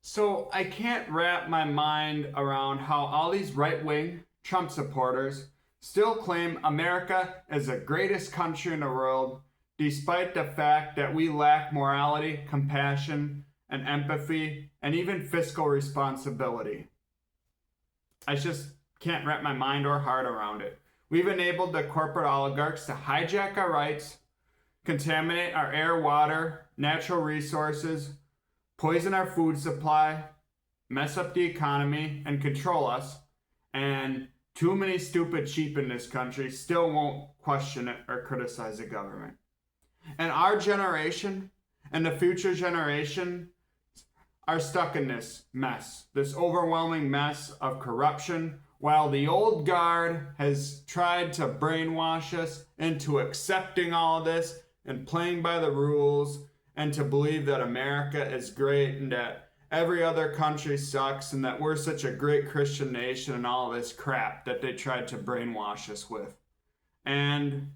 So I can't wrap my mind around how all these right-wing Trump supporters still claim America is the greatest country in the world, despite the fact that we lack morality, compassion, and empathy, and even fiscal responsibility. I just can't wrap my mind or heart around it. We've enabled the corporate oligarchs to hijack our rights, contaminate our air, water, natural resources, poison our food supply, mess up the economy, and control us. And too many stupid sheep in this country still won't question it or criticize the government. And our generation and the future generation are stuck in this mess, this overwhelming mess of corruption, while the old guard has tried to brainwash us into accepting all of this and playing by the rules and to believe that America is great and that every other country sucks and that we're such a great Christian nation and all this crap that they tried to brainwash us with. And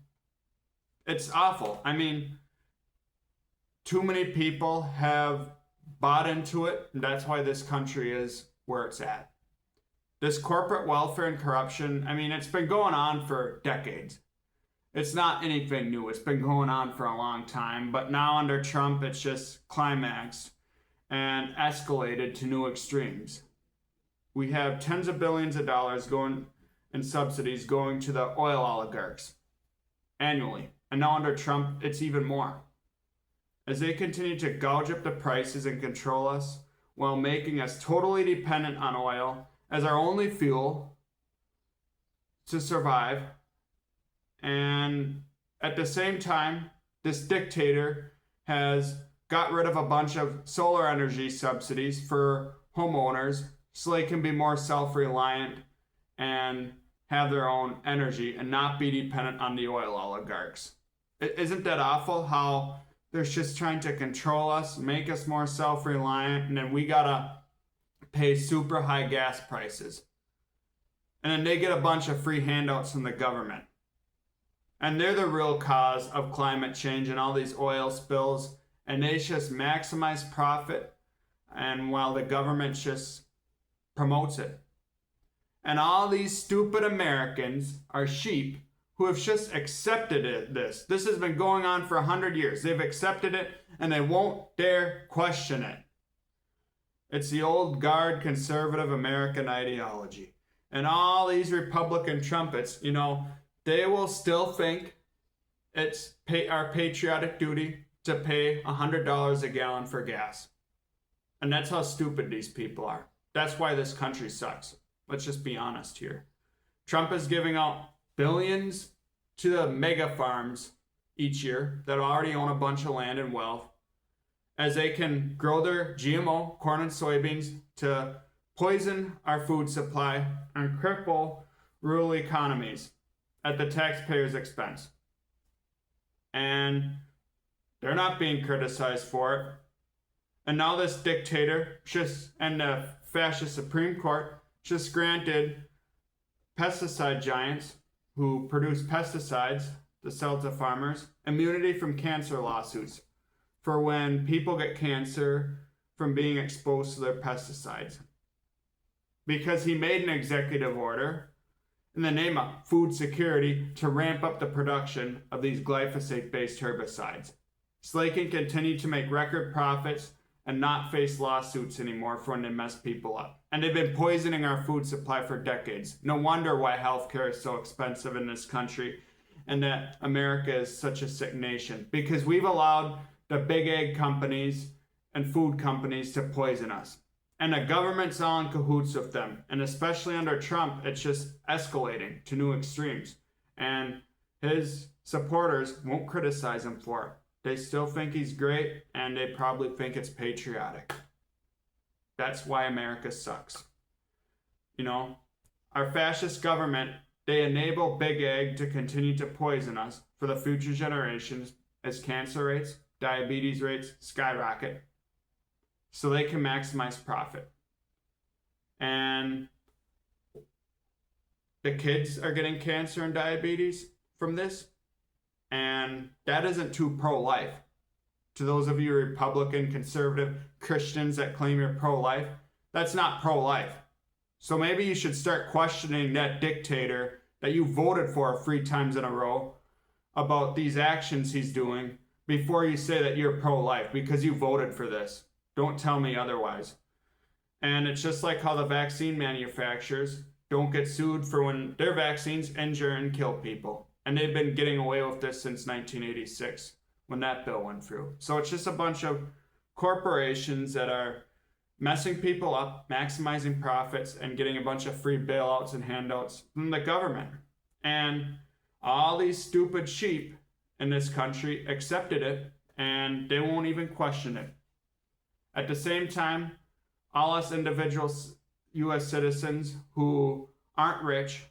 it's awful. I mean, too many people have bought into it, and that's why this country is where it's at. This corporate welfare and corruption, I mean, it's been going on for decades. It's not anything new. It's been going on for a long time, but now under Trump, it's just climaxed and escalated to new extremes. We have tens of billions of dollars going in subsidies going to the oil oligarchs annually. And now under Trump, it's even more. As they continue to gouge up the prices and control us while making us totally dependent on oil as our only fuel to survive. And at the same time, this dictator has got rid of a bunch of solar energy subsidies for homeowners so they can be more self-reliant and have their own energy and not be dependent on the oil oligarchs. Isn't that awful how they're just trying to control us, make us more self-reliant, and then we gotta pay super high gas prices. And then they get a bunch of free handouts from the government. And they're the real cause of climate change and all these oil spills. And they just maximize profit, and while the government just promotes it. And all these stupid Americans are sheep who have just accepted it. This has been going on for 100 years. They've accepted it, and they won't dare question it. It's the old guard conservative American ideology. And all these Republican trumpets, they will still think it's our patriotic duty to pay $100 a gallon for gas. And that's how stupid these people are. That's why this country sucks. Let's just be honest here. Trump is giving out billions to the mega farms each year that already own a bunch of land and wealth as they can grow their GMO corn and soybeans to poison our food supply and cripple rural economies at the taxpayer's expense. And they're not being criticized for it. And now this dictator and the fascist Supreme Court just granted pesticide giants who produce pesticides to sell to farmers immunity from cancer lawsuits for when people get cancer from being exposed to their pesticides. Because he made an executive order in the name of food security to ramp up the production of these glyphosate-based herbicides, so they can continue to make record profits and not face lawsuits anymore for when they mess people up. And they've been poisoning our food supply for decades. No wonder why healthcare is so expensive in this country and that America is such a sick nation. Because we've allowed the big egg companies and food companies to poison us. And the government's all in cahoots with them. And especially under Trump, it's just escalating to new extremes. And his supporters won't criticize him for it. They still think he's great, and they probably think it's patriotic. That's why America sucks. Our fascist government, they enable Big Ag to continue to poison us for the future generations as cancer rates, diabetes rates skyrocket, so they can maximize profit. And the kids are getting cancer and diabetes from this. And that isn't too pro-life. to those of you Republican, conservative Christians that claim you're pro-life, that's not pro-life. So maybe you should start questioning that dictator that you voted for 3 times in a row about these actions he's doing before you say that you're pro-life, because you voted for this. Don't tell me otherwise. And it's just like how the vaccine manufacturers don't get sued for when their vaccines injure and kill people. And they've been getting away with this since 1986 when that bill went through. So it's just a bunch of corporations that are messing people up, maximizing profits, and getting a bunch of free bailouts and handouts from the government. And all these stupid sheep in this country accepted it, and they won't even question it. At the same time, all us individual U.S. citizens who aren't rich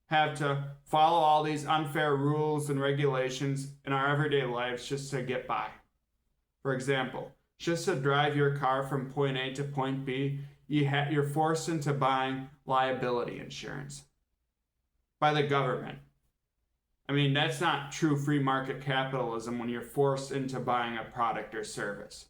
have to follow all these unfair rules and regulations in our everyday lives just to get by. For example, just to drive your car from point A to point B, you're forced into buying liability insurance by the government. I mean, that's not true free market capitalism when you're forced into buying a product or service.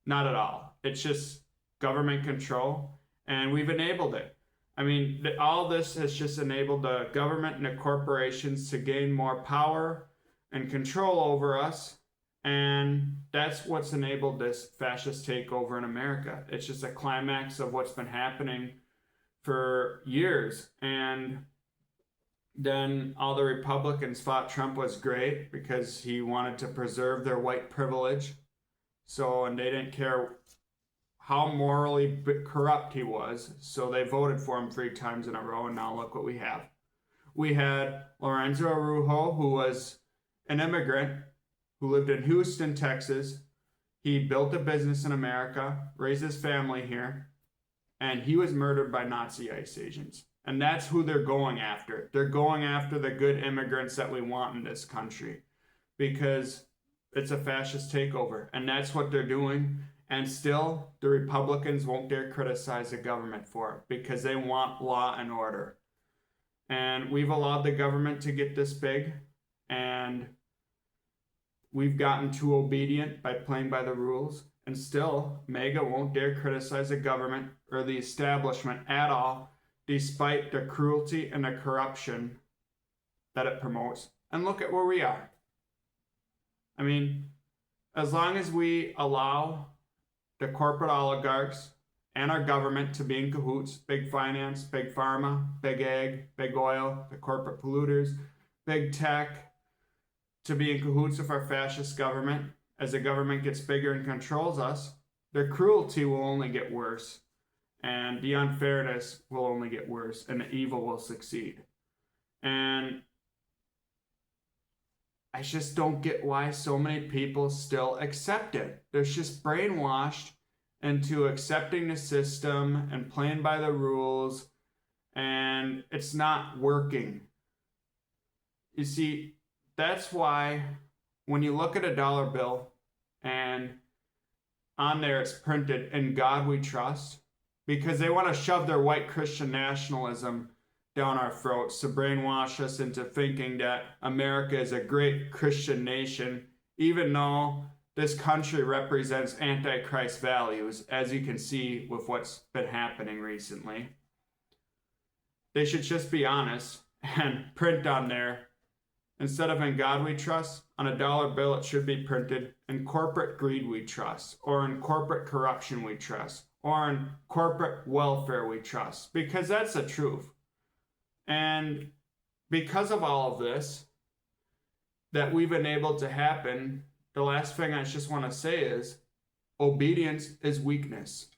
Not at all. It's just government control, and we've enabled it. I mean, all this has just enabled the government and the corporations to gain more power and control over us, and that's what's enabled this fascist takeover in America. It's just a climax of what's been happening for years. And then all the Republicans thought Trump was great because he wanted to preserve their white privilege. And they didn't care how morally corrupt he was. So they voted for him 3 times in a row, and now look what we have. We had Lorenzo Araujo, who was an immigrant who lived in Houston, Texas. He built a business in America, raised his family here, and he was murdered by Nazi ICE agents. And that's who they're going after. They're going after the good immigrants that we want in this country because it's a fascist takeover, and that's what they're doing. And still, the Republicans won't dare criticize the government for it because they want law and order. And we've allowed the government to get this big, and we've gotten too obedient by playing by the rules. And still, MAGA won't dare criticize the government or the establishment at all, despite the cruelty and the corruption that it promotes. And look at where we are. I mean, as long as we allow the corporate oligarchs and our government to be in cahoots, big finance, big pharma, big ag, big oil, the corporate polluters, big tech, to be in cahoots with our fascist government, as the government gets bigger and controls us, the cruelty will only get worse. And the unfairness will only get worse, and the evil will succeed. And I just don't get why so many people still accept it. They're just brainwashed into accepting the system and playing by the rules, and it's not working. You see, that's why when you look at a dollar bill and on there it's printed, "In God We Trust," because they want to shove their white Christian nationalism down our throats to brainwash us into thinking that America is a great Christian nation, even though this country represents Antichrist values, as you can see with what's been happening recently. They should just be honest and print on there, instead of "In God We Trust," on a dollar bill it should be printed, "In corporate greed we trust," or "In corporate corruption we trust," or "In corporate welfare we trust," because that's the truth. And because of all of this that we've been able to happen, the last thing I just want to say is obedience is weakness.